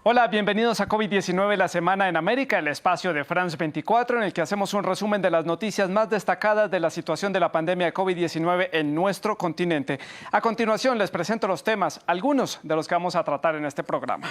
Hola, bienvenidos a COVID-19, la semana en América, el espacio de France 24, en el que hacemos un resumen de las noticias más destacadas de la situación de la pandemia de COVID-19 en nuestro continente. A continuación, les presento los temas, algunos de los que vamos a tratar en este programa.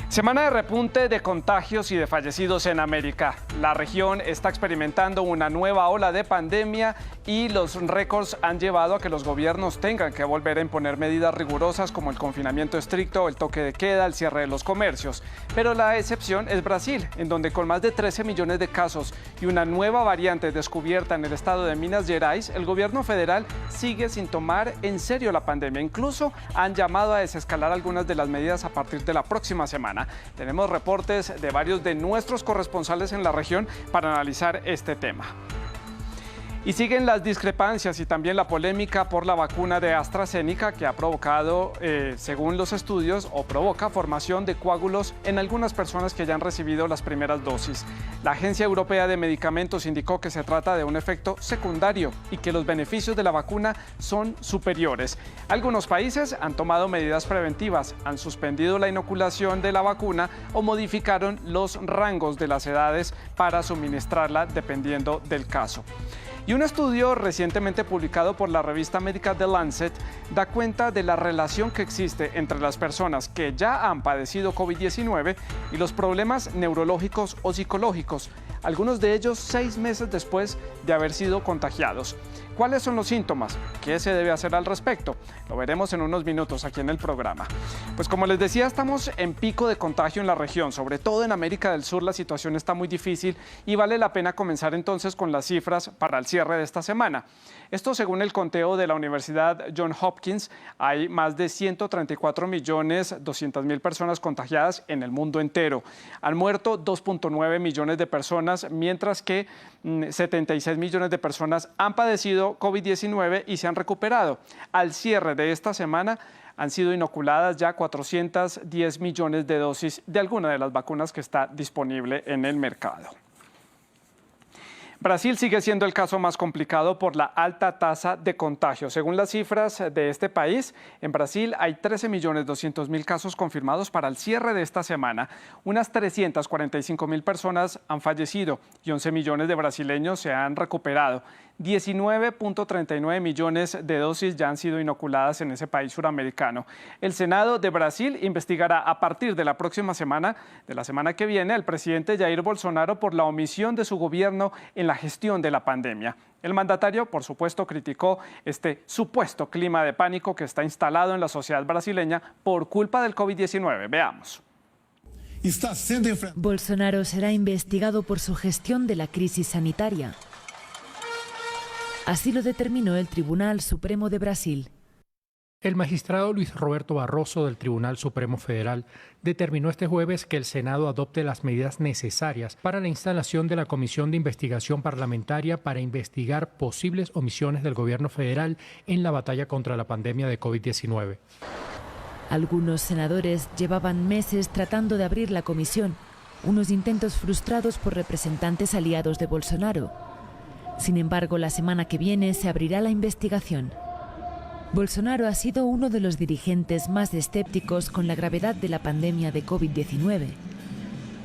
Semana de repunte de contagios y de fallecidos en América. La región está experimentando una nueva ola de pandemia y los récords han llevado a que los gobiernos tengan que volver a imponer medidas rigurosas como el confinamiento estricto, el toque de queda, el cierre de los comercios. Pero la excepción es Brasil, en donde con más de 13 millones de casos y una nueva variante descubierta en el estado de Minas Gerais, el gobierno federal sigue sin tomar en serio la pandemia. Incluso han llamado a desescalar algunas de las medidas a partir de la próxima semana. Tenemos reportes de varios de nuestros corresponsales en la región para analizar este tema. Y siguen las discrepancias y también la polémica por la vacuna de AstraZeneca, que ha provocado, según los estudios, o provoca formación de coágulos en algunas personas que ya han recibido las primeras dosis. La Agencia Europea de Medicamentos indicó que se trata de un efecto secundario y que los beneficios de la vacuna son superiores. Algunos países han tomado medidas preventivas, han suspendido la inoculación de la vacuna o modificaron los rangos de las edades para suministrarla dependiendo del caso. Y un estudio recientemente publicado por la revista médica The Lancet da cuenta de la relación que existe entre las personas que ya han padecido COVID-19 y los problemas neurológicos o psicológicos, algunos de ellos 6 meses después de haber sido contagiados. ¿Cuáles son los síntomas? ¿Qué se debe hacer al respecto? Lo veremos en unos minutos aquí en el programa. Pues como les decía, estamos en pico de contagio en la región, sobre todo en América del Sur la situación está muy difícil y vale la pena comenzar entonces con las cifras para el cierre de esta semana. Esto según el conteo de la Universidad Johns Hopkins, hay más de 134.200.000 personas contagiadas en el mundo entero. Han muerto 2.9 millones de personas, mientras que 76 millones de personas han padecido COVID-19 y se han recuperado. Al cierre de esta semana han sido inoculadas ya 410 millones de dosis de alguna de las vacunas que está disponible en el mercado. Brasil sigue siendo el caso más complicado por la alta tasa de contagio. Según las cifras de este país, en Brasil hay 13.200.000 casos confirmados para el cierre de esta semana. Unas 345.000 personas han fallecido y 11 millones de brasileños se han recuperado. 19.39 millones de dosis ya han sido inoculadas en ese país suramericano. El Senado de Brasil investigará a partir de la próxima semana, de la semana que viene, al presidente Jair Bolsonaro por la omisión de su gobierno en la gestión de la pandemia. El mandatario, por supuesto, criticó este supuesto clima de pánico que está instalado en la sociedad brasileña por culpa del COVID-19. Veamos. Bolsonaro será investigado por su gestión de la crisis sanitaria. Así lo determinó el Tribunal Supremo de Brasil. El magistrado Luis Roberto Barroso del Tribunal Supremo Federal determinó este jueves que el Senado adopte las medidas necesarias para la instalación de la Comisión de Investigación Parlamentaria para investigar posibles omisiones del gobierno federal en la batalla contra la pandemia de COVID-19. Algunos senadores llevaban meses tratando de abrir la comisión, unos intentos frustrados por representantes aliados de Bolsonaro. Sin embargo, la semana que viene se abrirá la investigación. Bolsonaro ha sido uno de los dirigentes más escépticos con la gravedad de la pandemia de COVID-19.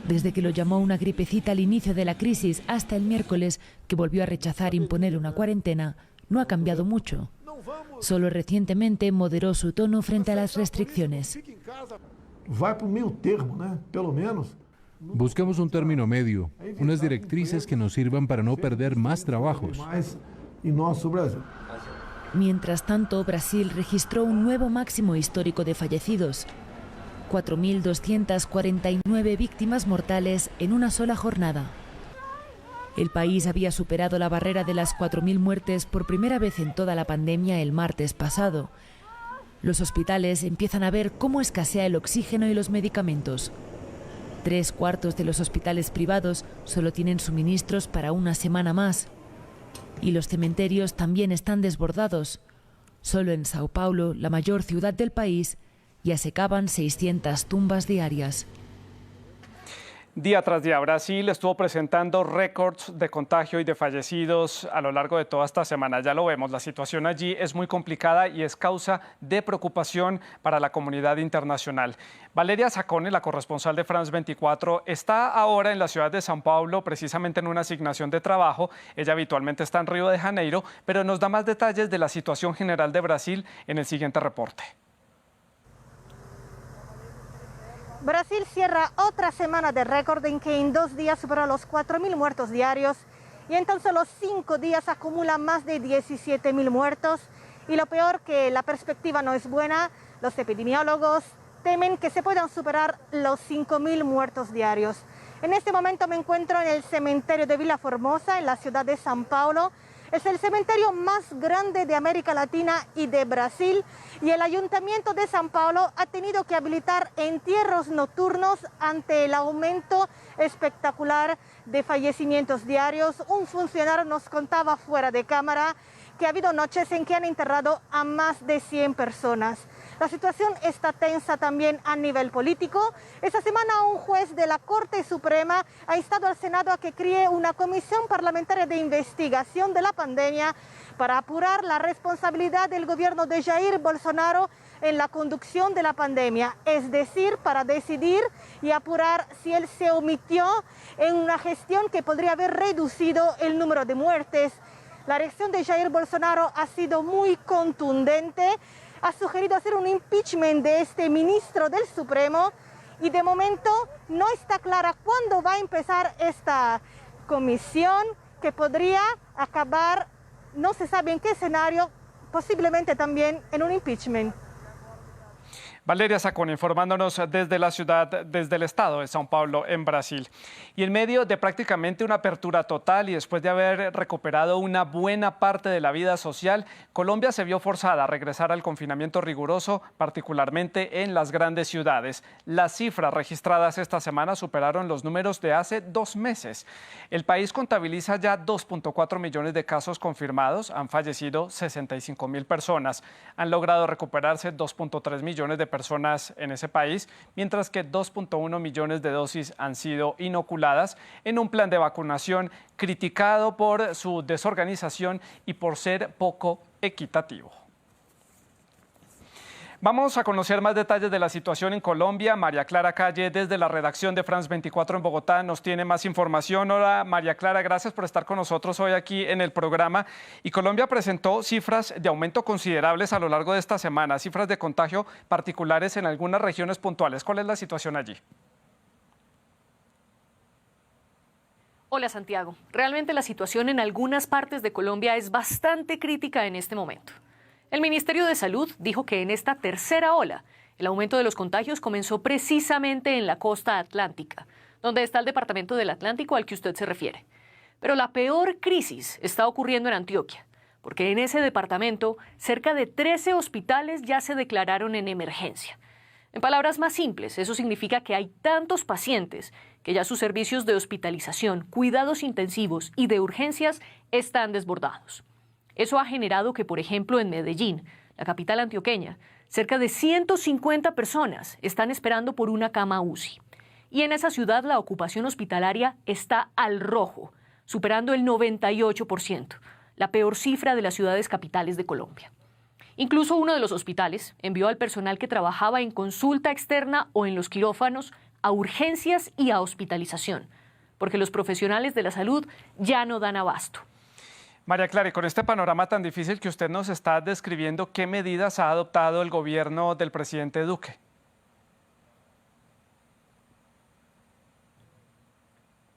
Desde que lo llamó una gripecita al inicio de la crisis hasta el miércoles, que volvió a rechazar imponer una cuarentena, no ha cambiado mucho. Solo recientemente moderó su tono frente a las restricciones. Busquemos un término medio, unas directrices que nos sirvan para no perder más trabajos. Mientras tanto, Brasil registró un nuevo máximo histórico de fallecidos. 4.249 víctimas mortales en una sola jornada. El país había superado la barrera de las 4.000 muertes por primera vez en toda la pandemia el martes pasado. Los hospitales empiezan a ver cómo escasea el oxígeno y los medicamentos. 3/4 de los hospitales privados solo tienen suministros para una semana más. Y los cementerios también están desbordados. Solo en Sao Paulo, la mayor ciudad del país, ya se cavan 600 tumbas diarias. Día tras día, Brasil estuvo presentando récords de contagio y de fallecidos a lo largo de toda esta semana. Ya lo vemos, la situación allí es muy complicada y es causa de preocupación para la comunidad internacional. Valeria Zacone, la corresponsal de France 24, está ahora en la ciudad de São Paulo, precisamente en una asignación de trabajo. Ella habitualmente está en Río de Janeiro, pero nos da más detalles de la situación general de Brasil en el siguiente reporte. Brasil cierra otra semana de récord en que en 2 días superó los 4.000 muertos diarios y en tan solo 5 días acumula más de 17.000 muertos. Y lo peor, que la perspectiva no es buena. Los epidemiólogos temen que se puedan superar los 5.000 muertos diarios. En este momento me encuentro en el cementerio de Vila Formosa, en la ciudad de São Paulo. Es el cementerio más grande de América Latina y de Brasil, y el Ayuntamiento de São Paulo ha tenido que habilitar entierros nocturnos ante el aumento espectacular de fallecimientos diarios. Un funcionario nos contaba fuera de cámara que ha habido noches en que han enterrado a más de 100 personas. La situación está tensa también a nivel político. Esta semana un juez de la Corte Suprema ha instado al Senado a que cree una comisión parlamentaria de investigación de la pandemia para apurar la responsabilidad del gobierno de Jair Bolsonaro en la conducción de la pandemia, es decir, para decidir y apurar si él se omitió en una gestión que podría haber reducido el número de muertes. La reacción de Jair Bolsonaro ha sido muy contundente. Ha sugerido hacer un impeachment de este ministro del Supremo y de momento no está clara cuándo va a empezar esta comisión, que podría acabar, no se sabe en qué escenario, posiblemente también en un impeachment. Valeria Zacone informándonos desde la ciudad, desde el estado de São Paulo, en Brasil. Y en medio de prácticamente una apertura total y después de haber recuperado una buena parte de la vida social, Colombia se vio forzada a regresar al confinamiento riguroso, particularmente en las grandes ciudades. Las cifras registradas esta semana superaron los números de hace 2 meses. El país contabiliza ya 2.4 millones de casos confirmados, han fallecido 65.000 personas, han logrado recuperarse 2.3 millones de personas en ese país, mientras que 2.1 millones de dosis han sido inoculadas en un plan de vacunación criticado por su desorganización y por ser poco equitativo. Vamos a conocer más detalles de la situación en Colombia. María Clara Calle, desde la redacción de France 24 en Bogotá, nos tiene más información. Hola, María Clara, gracias por estar con nosotros hoy aquí en el programa. Y Colombia presentó cifras de aumento considerables a lo largo de esta semana, cifras de contagio particulares en algunas regiones puntuales. ¿Cuál es la situación allí? Hola, Santiago. Realmente la situación en algunas partes de Colombia es bastante crítica en este momento. El Ministerio de Salud dijo que en esta tercera ola, el aumento de los contagios comenzó precisamente en la costa atlántica, donde está el departamento del Atlántico al que usted se refiere. Pero la peor crisis está ocurriendo en Antioquia, porque en ese departamento cerca de 13 hospitales ya se declararon en emergencia. En palabras más simples, eso significa que hay tantos pacientes que ya sus servicios de hospitalización, cuidados intensivos y de urgencias están desbordados. Eso ha generado que, por ejemplo, en Medellín, la capital antioqueña, cerca de 150 personas están esperando por una cama UCI. Y en esa ciudad la ocupación hospitalaria está al rojo, superando el 98%, la peor cifra de las ciudades capitales de Colombia. Incluso uno de los hospitales envió al personal que trabajaba en consulta externa o en los quirófanos a urgencias y a hospitalización, porque los profesionales de la salud ya no dan abasto. María Clara, y con este panorama tan difícil que usted nos está describiendo, ¿qué medidas ha adoptado el gobierno del presidente Duque?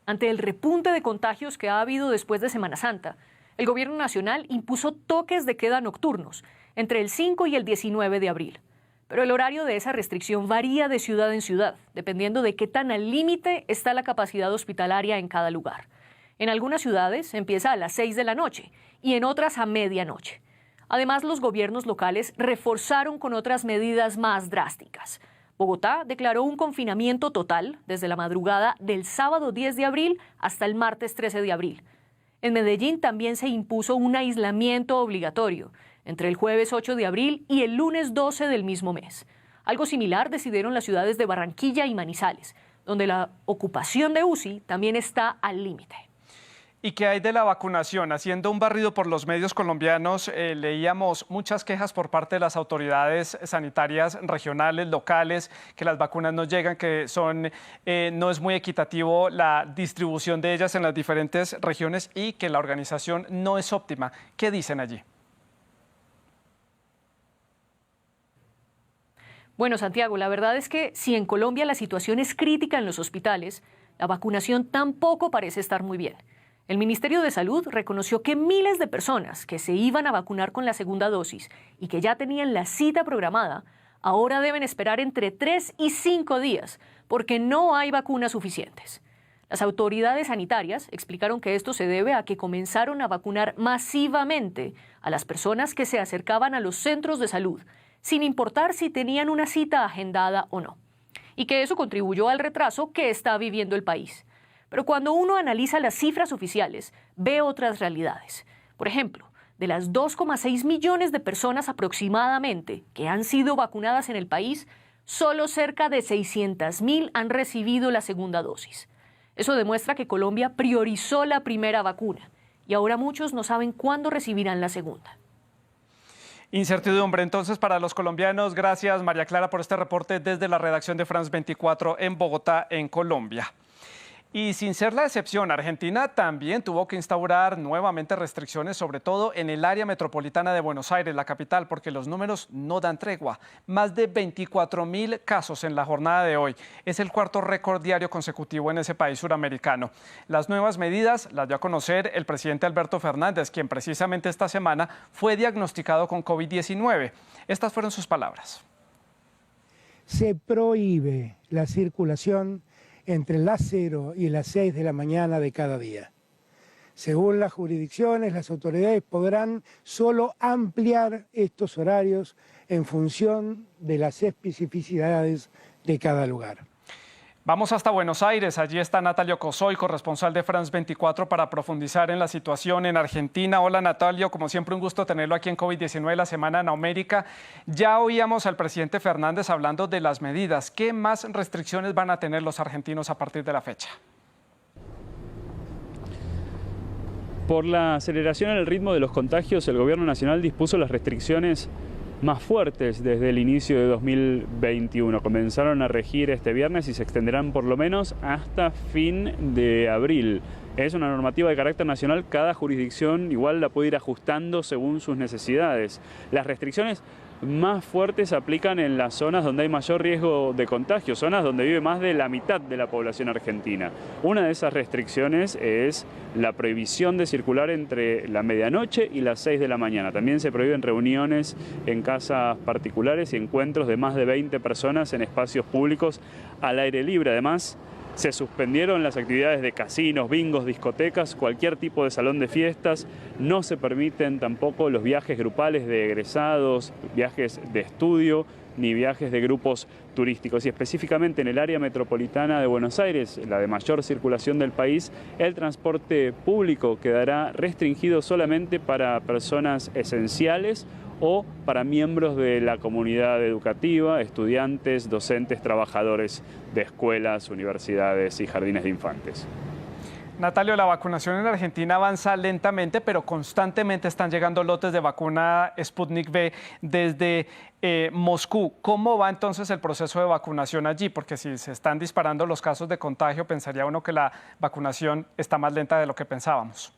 Ante el repunte de contagios que ha habido después de Semana Santa, el gobierno nacional impuso toques de queda nocturnos entre el 5 y el 19 de abril. Pero el horario de esa restricción varía de ciudad en ciudad, dependiendo de qué tan al límite está la capacidad hospitalaria en cada lugar. En algunas ciudades empieza a las 6 de la noche y en otras a medianoche. Además, los gobiernos locales reforzaron con otras medidas más drásticas. Bogotá declaró un confinamiento total desde la madrugada del sábado 10 de abril hasta el martes 13 de abril. En Medellín también se impuso un aislamiento obligatorio entre el jueves 8 de abril y el lunes 12 del mismo mes. Algo similar decidieron las ciudades de Barranquilla y Manizales, donde la ocupación de UCI también está al límite. ¿Y qué hay de la vacunación? Haciendo un barrido por los medios colombianos, leíamos muchas quejas por parte de las autoridades sanitarias regionales, locales, que las vacunas no llegan, que no es muy equitativo la distribución de ellas en las diferentes regiones y que la organización no es óptima. ¿Qué dicen allí? Bueno, Santiago, la verdad es que si en Colombia la situación es crítica en los hospitales, la vacunación tampoco parece estar muy bien. El Ministerio de Salud reconoció que miles de personas que se iban a vacunar con la segunda dosis y que ya tenían la cita programada, ahora deben esperar entre 3 y 5 días porque no hay vacunas suficientes. Las autoridades sanitarias explicaron que esto se debe a que comenzaron a vacunar masivamente a las personas que se acercaban a los centros de salud, sin importar si tenían una cita agendada o no, y que eso contribuyó al retraso que está viviendo el país. Pero cuando uno analiza las cifras oficiales, ve otras realidades. Por ejemplo, de las 2,6 millones de personas aproximadamente que han sido vacunadas en el país, solo cerca de 600.000 han recibido la segunda dosis. Eso demuestra que Colombia priorizó la primera vacuna y ahora muchos no saben cuándo recibirán la segunda. Incertidumbre entonces para los colombianos. Gracias, María Clara, por este reporte desde la redacción de France 24 en Bogotá, en Colombia. Y sin ser la excepción, Argentina también tuvo que instaurar nuevamente restricciones, sobre todo en el área metropolitana de Buenos Aires, la capital, porque los números no dan tregua. Más de 24.000 casos en la jornada de hoy. Es el cuarto récord diario consecutivo en ese país suramericano. Las nuevas medidas las dio a conocer el presidente Alberto Fernández, quien precisamente esta semana fue diagnosticado con COVID-19. Estas fueron sus palabras. Se prohíbe la circulación entre las 0 y las 6 de la mañana de cada día. Según las jurisdicciones, las autoridades podrán solo ampliar estos horarios en función de las especificidades de cada lugar. Vamos hasta Buenos Aires. Allí está Natalio Cosoy, corresponsal de France 24, para profundizar en la situación en Argentina. Hola, Natalio. Como siempre, un gusto tenerlo aquí en COVID-19, la semana en América. Ya oíamos al presidente Fernández hablando de las medidas. ¿Qué más restricciones van a tener los argentinos a partir de la fecha? Por la aceleración en el ritmo de los contagios, el gobierno nacional dispuso las restricciones más fuertes desde el inicio de 2021. Comenzaron a regir este viernes y se extenderán por lo menos hasta fin de abril. Es una normativa de carácter nacional, cada jurisdicción igual la puede ir ajustando según sus necesidades. Las restricciones más fuertes se aplican en las zonas donde hay mayor riesgo de contagio, zonas donde vive más de la mitad de la población argentina. Una de esas restricciones es la prohibición de circular entre la medianoche y las 6 de la mañana. También se prohíben reuniones en casas particulares y encuentros de más de 20 personas en espacios públicos al aire libre. Además, se suspendieron las actividades de casinos, bingos, discotecas, cualquier tipo de salón de fiestas. No se permiten tampoco los viajes grupales de egresados, viajes de estudio, ni viajes de grupos turísticos. Y específicamente en el área metropolitana de Buenos Aires, la de mayor circulación del país, el transporte público quedará restringido solamente para personas esenciales o para miembros de la comunidad educativa, estudiantes, docentes, trabajadores de escuelas, universidades y jardines de infantes. Natalio, la vacunación en Argentina avanza lentamente, pero constantemente están llegando lotes de vacuna Sputnik V desde Moscú. ¿Cómo va entonces el proceso de vacunación allí? Porque si se están disparando los casos de contagio, pensaría uno que la vacunación está más lenta de lo que pensábamos.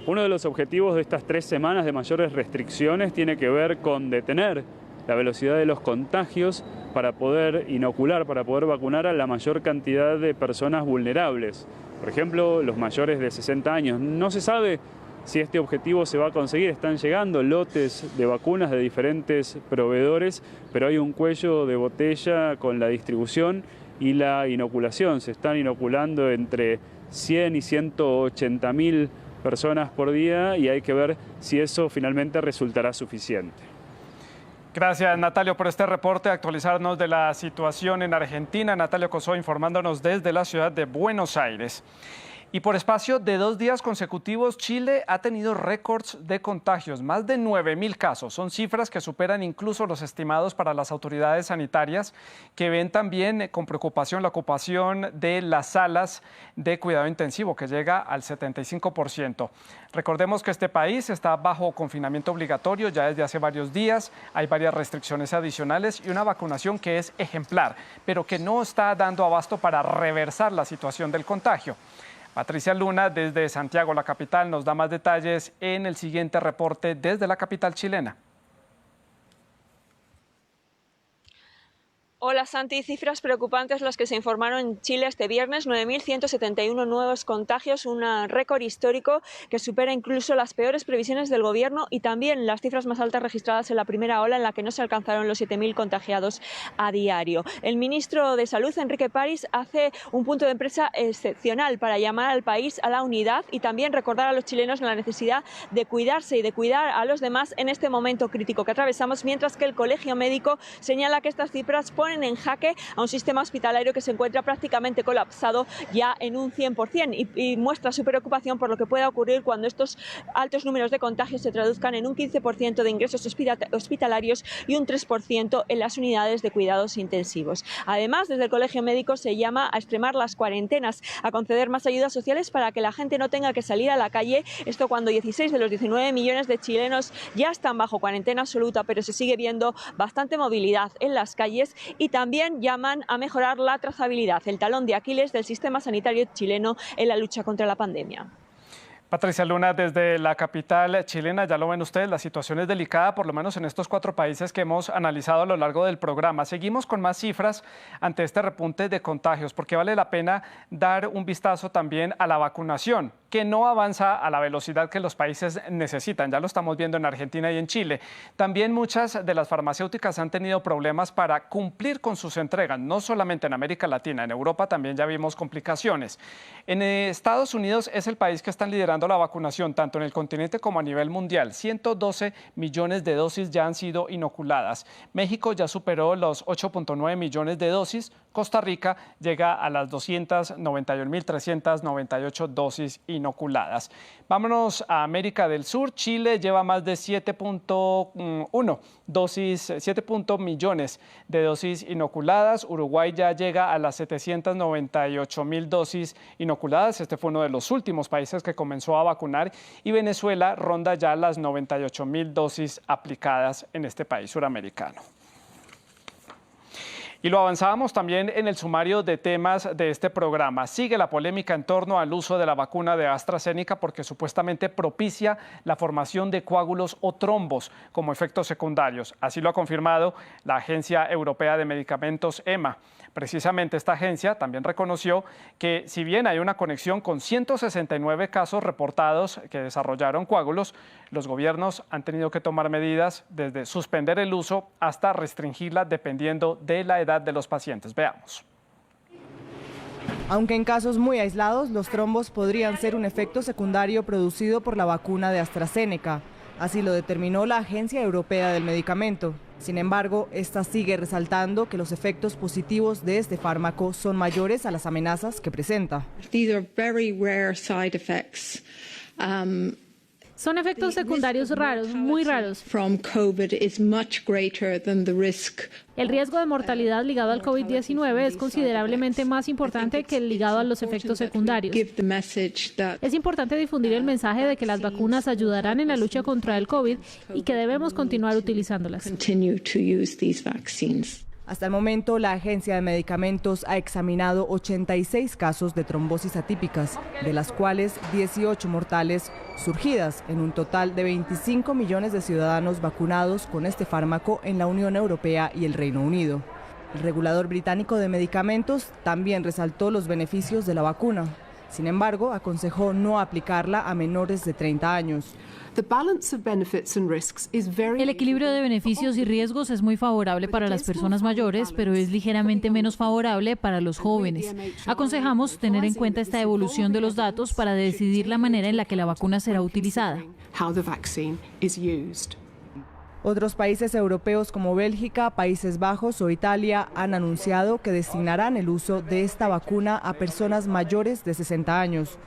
Uno de los objetivos de estas 3 semanas de mayores restricciones tiene que ver con detener la velocidad de los contagios para poder inocular, para poder vacunar a la mayor cantidad de personas vulnerables. Por ejemplo, los mayores de 60 años. No se sabe si este objetivo se va a conseguir. Están llegando lotes de vacunas de diferentes proveedores, pero hay un cuello de botella con la distribución y la inoculación. Se están inoculando entre 100 y 180.000 personas por día y hay que ver si eso finalmente resultará suficiente. Gracias, Natalio, por este reporte, actualizarnos de la situación en Argentina. Natalio Cosoy informándonos desde la ciudad de Buenos Aires. Y por espacio de 2 días consecutivos, Chile ha tenido récords de contagios, más de 9.000 casos. Son cifras que superan incluso los estimados para las autoridades sanitarias, que ven también con preocupación la ocupación de las salas de cuidado intensivo, que llega al 75%. Recordemos que este país está bajo confinamiento obligatorio ya desde hace varios días. Hay varias restricciones adicionales y una vacunación que es ejemplar, pero que no está dando abasto para reversar la situación del contagio. Patricia Luna, desde Santiago, la capital, nos da más detalles en el siguiente reporte desde la capital chilena. Hola Santi, cifras preocupantes las que se informaron en Chile este viernes, 9.171 nuevos contagios, un récord histórico que supera incluso las peores previsiones del gobierno y también las cifras más altas registradas en la primera ola en la que no se alcanzaron los 7.000 contagiados a diario. El ministro de Salud, Enrique París, hace un punto de empresa excepcional para llamar al país a la unidad y también recordar a los chilenos la necesidad de cuidarse y de cuidar a los demás en este momento crítico que atravesamos, mientras que el Colegio Médico señala que estas cifras ponen en jaque a un sistema hospitalario que se encuentra prácticamente colapsado ya en un 100% y muestra su preocupación por lo que pueda ocurrir cuando estos altos números de contagios se traduzcan en un 15% de ingresos hospitalarios y un 3% en las unidades de cuidados intensivos. Además, desde el Colegio Médico se llama a extremar las cuarentenas, a conceder más ayudas sociales para que la gente no tenga que salir a la calle, esto cuando 16 de los 19 millones de chilenos ya están bajo cuarentena absoluta, pero se sigue viendo bastante movilidad en las calles. Y también llaman a mejorar la trazabilidad, el talón de Aquiles del sistema sanitario chileno en la lucha contra la pandemia. Patricia Luna, desde la capital chilena, ya lo ven ustedes, la situación es delicada, por lo menos en estos 4 países que hemos analizado a lo largo del programa. Seguimos con más cifras ante este repunte de contagios, porque vale la pena dar un vistazo también a la vacunación, que no avanza a la velocidad que los países necesitan. Ya lo estamos viendo en Argentina y en Chile. También muchas de las farmacéuticas han tenido problemas para cumplir con sus entregas, no solamente en América Latina, en Europa también ya vimos complicaciones. En Estados Unidos es el país que están liderando la vacunación, tanto en el continente como a nivel mundial. 112 millones de dosis ya han sido inoculadas. México ya superó los 8.9 millones de dosis. Costa Rica llega a las 291.398 dosis inoculadas. Vámonos a América del Sur. Chile lleva más de 7 millones de dosis inoculadas. Uruguay ya llega a las 798.000 dosis inoculadas. Este fue uno de los últimos países que comenzó a vacunar, y Venezuela ronda ya las 98.000 dosis aplicadas en este país suramericano. Y lo avanzábamos también en el sumario de temas de este programa. Sigue la polémica en torno al uso de la vacuna de AstraZeneca porque supuestamente propicia la formación de coágulos o trombos como efectos secundarios. Así lo ha confirmado la Agencia Europea de Medicamentos, EMA. Precisamente esta agencia también reconoció que si bien hay una conexión con 169 casos reportados que desarrollaron coágulos, los gobiernos han tenido que tomar medidas desde suspender el uso hasta restringirla dependiendo de la edad de los pacientes. Veamos. Aunque en casos muy aislados, los trombos podrían ser un efecto secundario producido por la vacuna de AstraZeneca. Así lo determinó la Agencia Europea del Medicamento. Sin embargo, esta sigue resaltando que los efectos positivos de este fármaco son mayores a las amenazas que presenta. Son efectos secundarios raros, muy raros. El riesgo de mortalidad ligado al COVID-19 es considerablemente más importante que el ligado a los efectos secundarios. Es importante difundir el mensaje de que las vacunas ayudarán en la lucha contra el COVID y que debemos continuar utilizándolas. Hasta el momento, la Agencia de Medicamentos ha examinado 86 casos de trombosis atípicas, de las cuales 18 mortales, surgidas en un total de 25 millones de ciudadanos vacunados con este fármaco en la Unión Europea y el Reino Unido. El regulador británico de medicamentos también resaltó los beneficios de la vacuna. Sin embargo, aconsejó no aplicarla a menores de 30 años. El equilibrio de beneficios y riesgos es muy favorable para las personas mayores, pero es ligeramente menos favorable para los jóvenes. Aconsejamos tener en cuenta esta evolución de los datos para decidir la manera en la que la vacuna será utilizada. Otros países europeos como Bélgica, Países Bajos o Italia han anunciado que destinarán el uso de esta vacuna a personas mayores de 60 años.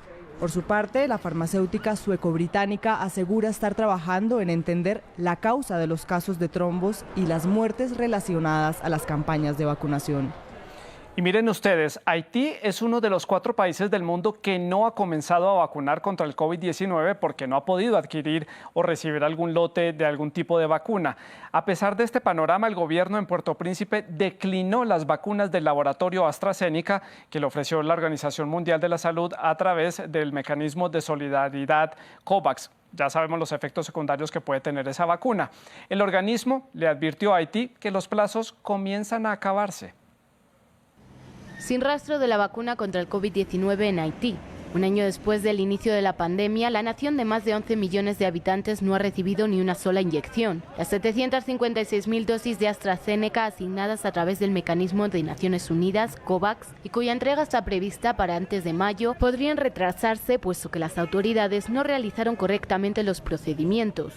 Por su parte, la farmacéutica sueco-británica asegura estar trabajando en entender la causa de los casos de trombos y las muertes relacionadas a las campañas de vacunación. Y miren ustedes, Haití es uno de los 4 países del mundo que no ha comenzado a vacunar contra el COVID-19 porque no ha podido adquirir o recibir algún lote de algún tipo de vacuna. A pesar de este panorama, el gobierno en Puerto Príncipe declinó las vacunas del laboratorio AstraZeneca que le ofreció la Organización Mundial de la Salud a través del mecanismo de solidaridad COVAX. Ya sabemos los efectos secundarios que puede tener esa vacuna. El organismo le advirtió a Haití que los plazos comienzan a acabarse. Sin rastro de la vacuna contra el COVID-19 en Haití. Un año después del inicio de la pandemia, la nación de más de 11 millones de habitantes no ha recibido ni una sola inyección. Las 756.000 dosis de AstraZeneca asignadas a través del mecanismo de Naciones Unidas, COVAX, y cuya entrega está prevista para antes de mayo, podrían retrasarse puesto que las autoridades no realizaron correctamente los procedimientos.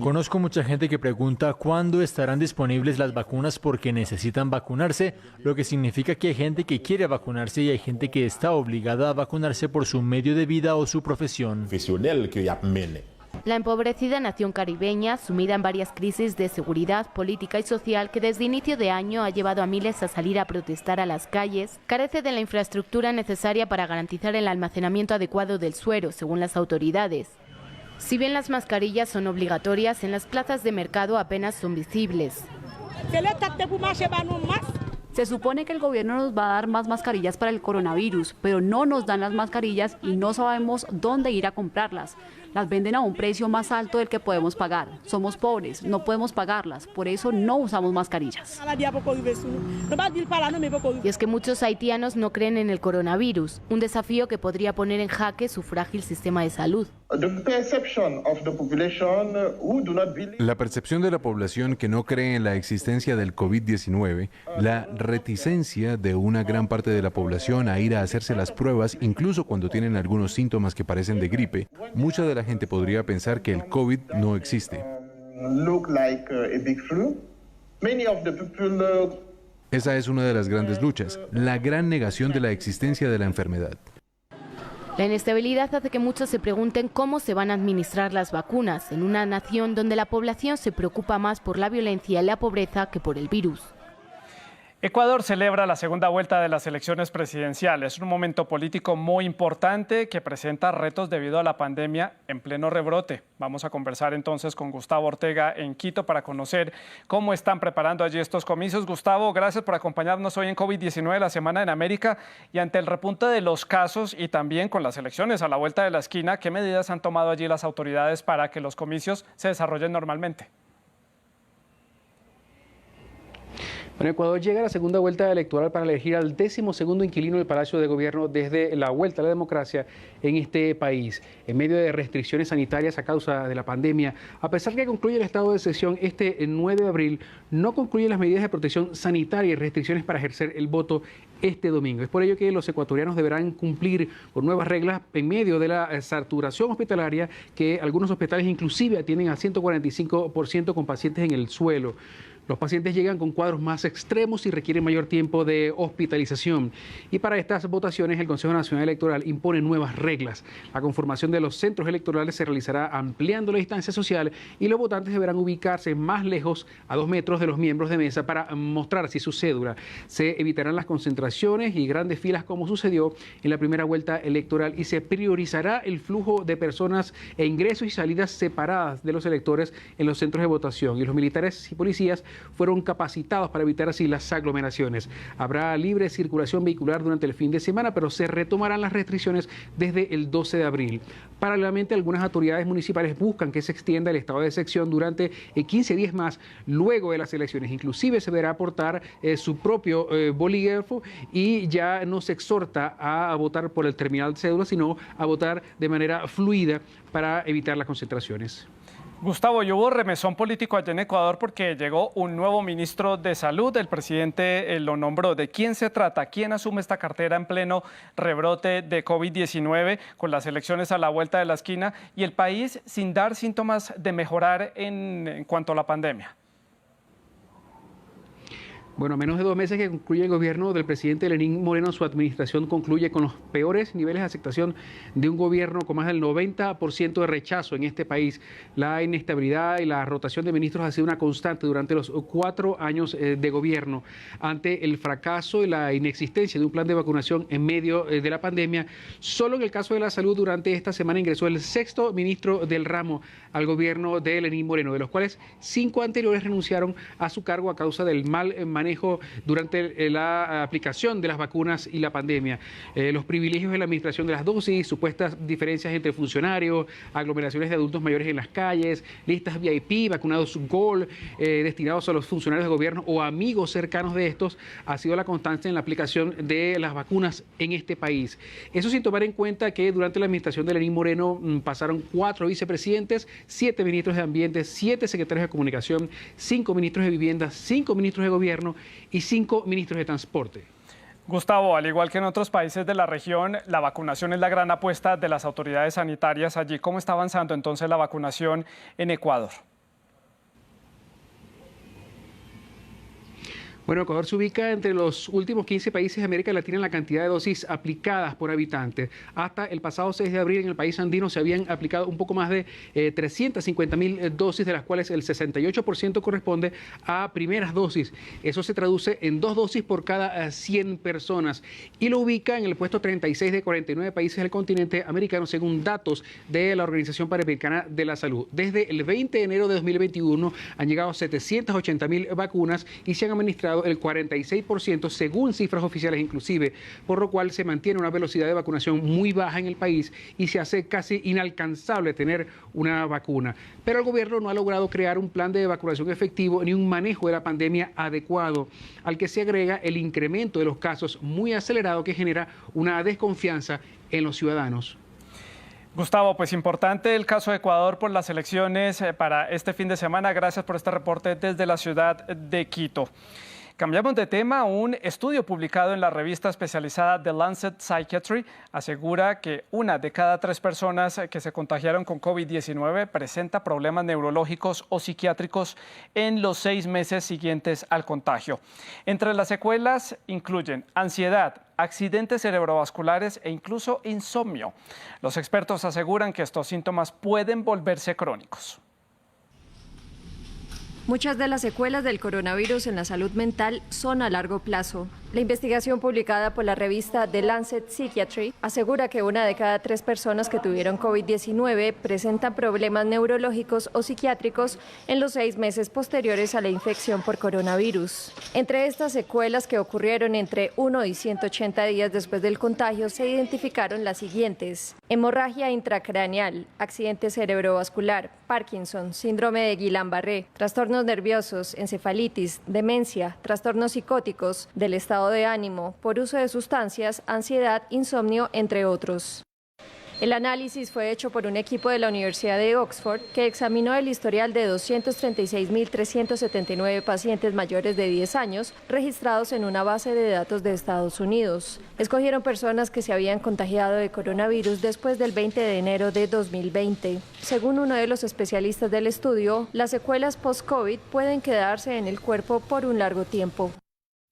Conozco mucha gente que pregunta cuándo estarán disponibles las vacunas porque necesitan vacunarse, lo que significa que hay gente que quiere vacunarse y hay gente que está obligada a vacunarse por su medio de vida o su profesión. La empobrecida nación caribeña, sumida en varias crisis de seguridad, política y social que desde inicio de año ha llevado a miles a salir a protestar a las calles, carece de la infraestructura necesaria para garantizar el almacenamiento adecuado del suero, según las autoridades. Si bien las mascarillas son obligatorias, en las plazas de mercado apenas son visibles. Se supone que el gobierno nos va a dar más mascarillas para el coronavirus, pero no nos dan las mascarillas y no sabemos dónde ir a comprarlas. Las venden a un precio más alto del que podemos pagar. Somos pobres, no podemos pagarlas, por eso no usamos mascarillas. Y es que muchos haitianos no creen en el coronavirus, un desafío que podría poner en jaque su frágil sistema de salud. La percepción de la población que no cree en la existencia del COVID-19, la reticencia de una gran parte de la población a ir a hacerse las pruebas, incluso cuando tienen algunos síntomas que parecen de gripe, mucha de la gente podría pensar que el COVID no existe. Esa es una de las grandes luchas, la gran negación de la existencia de la enfermedad. La inestabilidad hace que muchos se pregunten cómo se van a administrar las vacunas en una nación donde la población se preocupa más por la violencia y la pobreza que por el virus. Ecuador celebra la segunda vuelta de las elecciones presidenciales, un momento político muy importante que presenta retos debido a la pandemia en pleno rebrote. Vamos a conversar entonces con Gustavo Ortega en Quito para conocer cómo están preparando allí estos comicios. Gustavo, gracias por acompañarnos hoy en COVID-19, la Semana en América, y ante el repunte de los casos y también con las elecciones a la vuelta de la esquina, ¿qué medidas han tomado allí las autoridades para que los comicios se desarrollen normalmente? Bueno, Ecuador llega a la segunda vuelta electoral para elegir al 12º inquilino del Palacio de Gobierno desde la vuelta a la democracia en este país. En medio de restricciones sanitarias a causa de la pandemia, a pesar de que concluye el estado de excepción este 9 de abril, no concluyen las medidas de protección sanitaria y restricciones para ejercer el voto este domingo. Es por ello que los ecuatorianos deberán cumplir con nuevas reglas en medio de la saturación hospitalaria, que algunos hospitales inclusive atienden a 145% con pacientes en el suelo. Los pacientes llegan con cuadros más extremos y requieren mayor tiempo de hospitalización. Y para estas votaciones, el Consejo Nacional Electoral impone nuevas reglas. La conformación de los centros electorales se realizará ampliando la distancia social y los votantes deberán ubicarse más lejos, a 2 metros de los miembros de mesa, para mostrar así su cédula. Se evitarán las concentraciones y grandes filas como sucedió en la primera vuelta electoral y se priorizará el flujo de personas e ingresos y salidas separadas de los electores en los centros de votación. Y los militares y policías fueron capacitados para evitar así las aglomeraciones. Habrá libre circulación vehicular durante el fin de semana, pero se retomarán las restricciones desde el 12 de abril. Paralelamente, algunas autoridades municipales buscan que se extienda el estado de excepción durante 15 días más luego de las elecciones. Inclusive se deberá aportar su propio bolígrafo y ya no se exhorta a votar por el terminal de cédula, sino a votar de manera fluida para evitar las concentraciones. Gustavo, y hubo remesón político allá en Ecuador porque llegó un nuevo ministro de Salud. El presidente lo nombró. ¿De quién se trata? ¿Quién asume esta cartera en pleno rebrote de COVID-19 con las elecciones a la vuelta de la esquina y el país sin dar síntomas de mejorar en cuanto a la pandemia? Bueno, menos de 2 meses que concluye el gobierno del presidente Lenín Moreno, su administración concluye con los peores niveles de aceptación de un gobierno con más del 90% de rechazo en este país. La inestabilidad y la rotación de ministros ha sido una constante durante los 4 años de gobierno. Ante el fracaso y la inexistencia de un plan de vacunación en medio de la pandemia, solo en el caso de la salud durante esta semana ingresó el 6º ministro del ramo al gobierno de Lenín Moreno, de los cuales 5 anteriores renunciaron a su cargo a causa del mal manejo durante la aplicación de las vacunas y la pandemia. Los privilegios de la administración de las dosis, supuestas diferencias entre funcionarios, aglomeraciones de adultos mayores en las calles, listas VIP, vacunados Gold, destinados a los funcionarios de gobierno o amigos cercanos de estos, ha sido la constante en la aplicación de las vacunas en este país. Eso sin tomar en cuenta que durante la administración de Lenín Moreno pasaron 4 vicepresidentes, 7 ministros de Ambiente, 7 secretarios de Comunicación, 5 ministros de Vivienda, 5 ministros de Gobierno y 5 ministros de Transporte. Gustavo, al igual que en otros países de la región, la vacunación es la gran apuesta de las autoridades sanitarias allí. ¿Cómo está avanzando entonces la vacunación en Ecuador? Bueno, Ecuador se ubica entre los últimos 15 países de América Latina en la cantidad de dosis aplicadas por habitante. Hasta el pasado 6 de abril en el país andino se habían aplicado un poco más de 350.000 dosis, de las cuales el 68% corresponde a primeras dosis. Eso se traduce en 2 dosis por cada 100 personas y lo ubica en el puesto 36 de 49 países del continente americano, según datos de la Organización Panamericana de la Salud. Desde el 20 de enero de 2021 han llegado 780.000 vacunas y se han administrado el 46%, según cifras oficiales inclusive, por lo cual se mantiene una velocidad de vacunación muy baja en el país y se hace casi inalcanzable tener una vacuna. Pero el gobierno no ha logrado crear un plan de vacunación efectivo ni un manejo de la pandemia adecuado, al que se agrega el incremento de los casos muy acelerado que genera una desconfianza en los ciudadanos. Gustavo, pues importante el caso de Ecuador por las elecciones para este fin de semana. Gracias por este reporte desde la ciudad de Quito. Cambiamos de tema. Un estudio publicado en la revista especializada The Lancet Psychiatry asegura que 1 de cada 3 personas que se contagiaron con COVID-19 presenta problemas neurológicos o psiquiátricos en los 6 meses siguientes al contagio. Entre las secuelas incluyen ansiedad, accidentes cerebrovasculares e incluso insomnio. Los expertos aseguran que estos síntomas pueden volverse crónicos. Muchas de las secuelas del coronavirus en la salud mental son a largo plazo. La investigación publicada por la revista The Lancet Psychiatry asegura que 1 de cada 3 personas que tuvieron COVID-19 presentan problemas neurológicos o psiquiátricos en los 6 meses posteriores a la infección por coronavirus. Entre estas secuelas, que ocurrieron entre 1 y 180 días después del contagio, se identificaron las siguientes: hemorragia intracraneal, accidente cerebrovascular, Parkinson, síndrome de Guillain-Barré, trastornos nerviosos, encefalitis, demencia, trastornos psicóticos, del estado de ánimo, por uso de sustancias, ansiedad, insomnio, entre otros. El análisis fue hecho por un equipo de la Universidad de Oxford que examinó el historial de 236.379 pacientes mayores de 10 años registrados en una base de datos de Estados Unidos. Escogieron personas que se habían contagiado de coronavirus después del 20 de enero de 2020. Según uno de los especialistas del estudio, las secuelas post-COVID pueden quedarse en el cuerpo por un largo tiempo.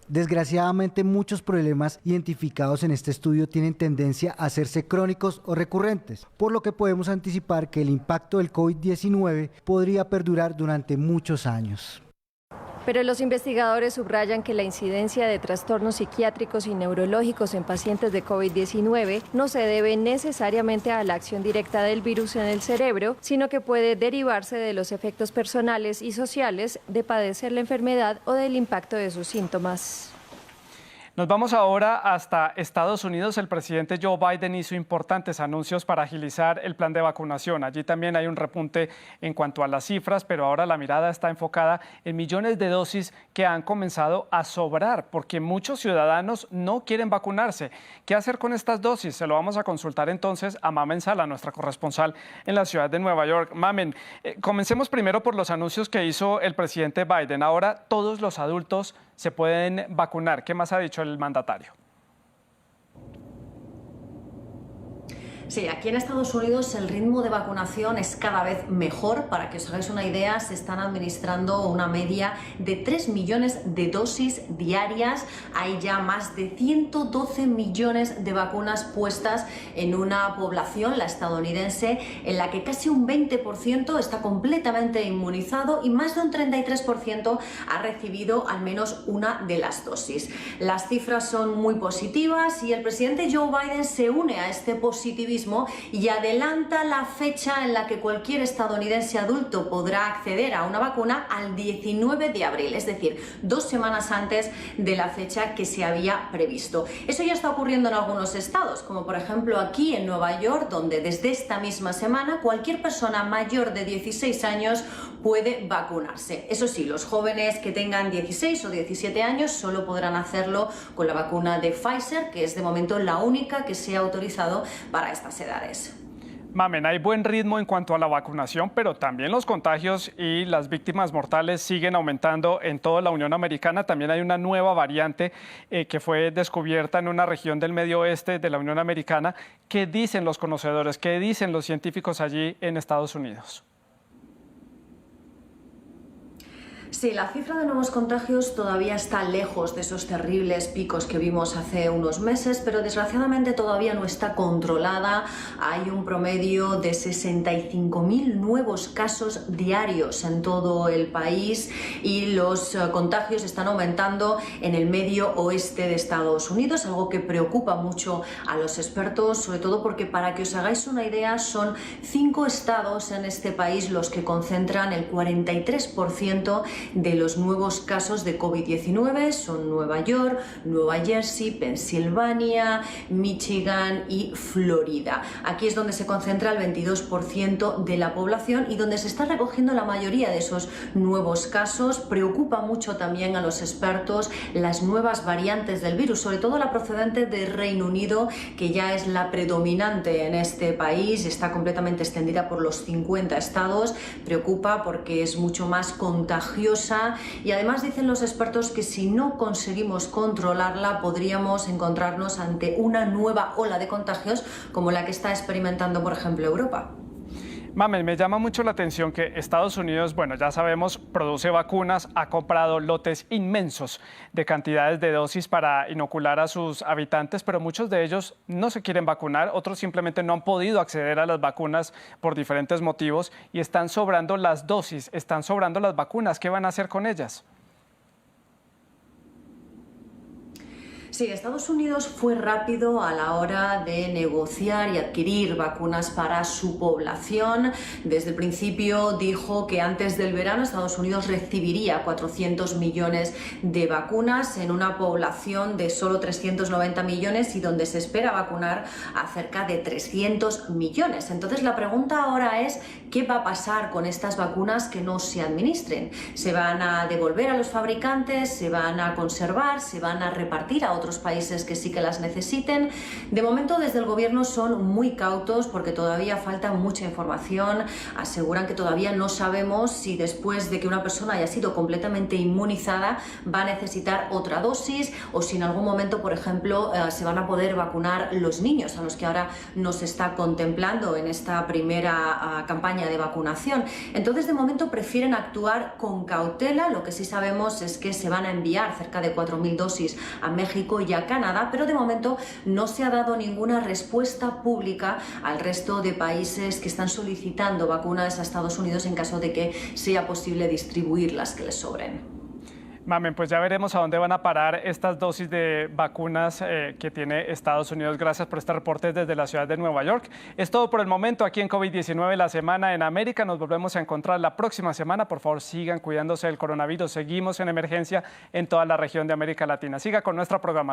Desgraciadamente, muchos problemas identificados en este estudio tienen tendencia a hacerse crónicos o recurrentes, por lo que podemos anticipar que el impacto del COVID-19 podría perdurar durante muchos años. Pero los investigadores subrayan que la incidencia de trastornos psiquiátricos y neurológicos en pacientes de COVID-19 no se debe necesariamente a la acción directa del virus en el cerebro, sino que puede derivarse de los efectos personales y sociales de padecer la enfermedad o del impacto de sus síntomas. Nos vamos ahora hasta Estados Unidos. El presidente Joe Biden hizo importantes anuncios para agilizar el plan de vacunación. Allí también hay un repunte en cuanto a las cifras, pero ahora la mirada está enfocada en millones de dosis que han comenzado a sobrar porque muchos ciudadanos no quieren vacunarse. ¿Qué hacer con estas dosis? Se lo vamos a consultar entonces a Mamen Sala, nuestra corresponsal en la ciudad de Nueva York. Mamen, comencemos primero por los anuncios que hizo el presidente Biden. Ahora todos los adultos se pueden vacunar. ¿Qué más ha dicho el mandatario? Sí, aquí en Estados Unidos el ritmo de vacunación es cada vez mejor. Para que os hagáis una idea, se están administrando una media de 3 millones de dosis diarias. Hay ya más de 112 millones de vacunas puestas en una población, la estadounidense, en la que casi un 20% está completamente inmunizado y más de un 33% ha recibido al menos una de las dosis. Las cifras son muy positivas y el presidente Joe Biden se une a este positivismo y adelanta la fecha en la que cualquier estadounidense adulto podrá acceder a una vacuna al 19 de abril, es decir, 2 semanas antes de la fecha que se había previsto. Eso ya está ocurriendo en algunos estados, como por ejemplo aquí en Nueva York, donde desde esta misma semana cualquier persona mayor de 16 años puede vacunarse. Eso sí, los jóvenes que tengan 16 o 17 años solo podrán hacerlo con la vacuna de Pfizer, que es de momento la única que se ha autorizado para estas edades. Mamen, hay buen ritmo en cuanto a la vacunación, pero también los contagios y las víctimas mortales siguen aumentando en toda la Unión Americana. También hay una nueva variante que fue descubierta en una región del medio oeste de la Unión Americana. ¿Qué dicen los conocedores? ¿Qué dicen los científicos allí en Estados Unidos? Sí, la cifra de nuevos contagios todavía está lejos de esos terribles picos que vimos hace unos meses, pero desgraciadamente todavía no está controlada. Hay un promedio de 65.000 nuevos casos diarios en todo el país y los contagios están aumentando en el medio oeste de Estados Unidos, algo que preocupa mucho a los expertos, sobre todo porque, para que os hagáis una idea, son 5 estados en este país los que concentran el 43% de los nuevos casos de COVID-19. Son Nueva York, Nueva Jersey, Pensilvania, Michigan y Florida. Aquí es donde se concentra el 22% de la población y donde se está recogiendo la mayoría de esos nuevos casos. Preocupa mucho también a los expertos las nuevas variantes del virus, sobre todo la procedente de Reino Unido, que ya es la predominante en este país, está completamente extendida por los 50 estados. Preocupa porque es mucho más contagiosa y además dicen los expertos que si no conseguimos controlarla podríamos encontrarnos ante una nueva ola de contagios como la que está experimentando, por ejemplo, Europa. Mamen, me llama mucho la atención que Estados Unidos, bueno, ya sabemos, produce vacunas, ha comprado lotes inmensos de cantidades de dosis para inocular a sus habitantes, pero muchos de ellos no se quieren vacunar, otros simplemente no han podido acceder a las vacunas por diferentes motivos y están sobrando las dosis, están sobrando las vacunas. ¿Qué van a hacer con ellas? Sí, Estados Unidos fue rápido a la hora de negociar y adquirir vacunas para su población. Desde el principio dijo que antes del verano Estados Unidos recibiría 400 millones de vacunas en una población de solo 390 millones y donde se espera vacunar a cerca de 300 millones. Entonces la pregunta ahora es, ¿qué va a pasar con estas vacunas que no se administren? ¿Se van a devolver a los fabricantes? ¿Se van a conservar? ¿Se van a repartir a otros países que sí que las necesiten? De momento desde el gobierno son muy cautos porque todavía falta mucha información. Aseguran que todavía no sabemos si después de que una persona haya sido completamente inmunizada va a necesitar otra dosis o si en algún momento, por ejemplo, se van a poder vacunar los niños a los que ahora no se está contemplando en esta primera campaña de vacunación. Entonces de momento prefieren actuar con cautela. Lo que sí sabemos es que se van a enviar cerca de 4.000 dosis a México y a Canadá, pero de momento no se ha dado ninguna respuesta pública al resto de países que están solicitando vacunas a Estados Unidos en caso de que sea posible distribuir las que les sobren. Mamen, pues ya veremos a dónde van a parar estas dosis de vacunas que tiene Estados Unidos. Gracias por este reporte desde la ciudad de Nueva York. Es todo por el momento aquí en COVID-19, la semana en América. Nos volvemos a encontrar la próxima semana. Por favor, sigan cuidándose del coronavirus. Seguimos en emergencia en toda la región de América Latina. Siga con nuestra programación.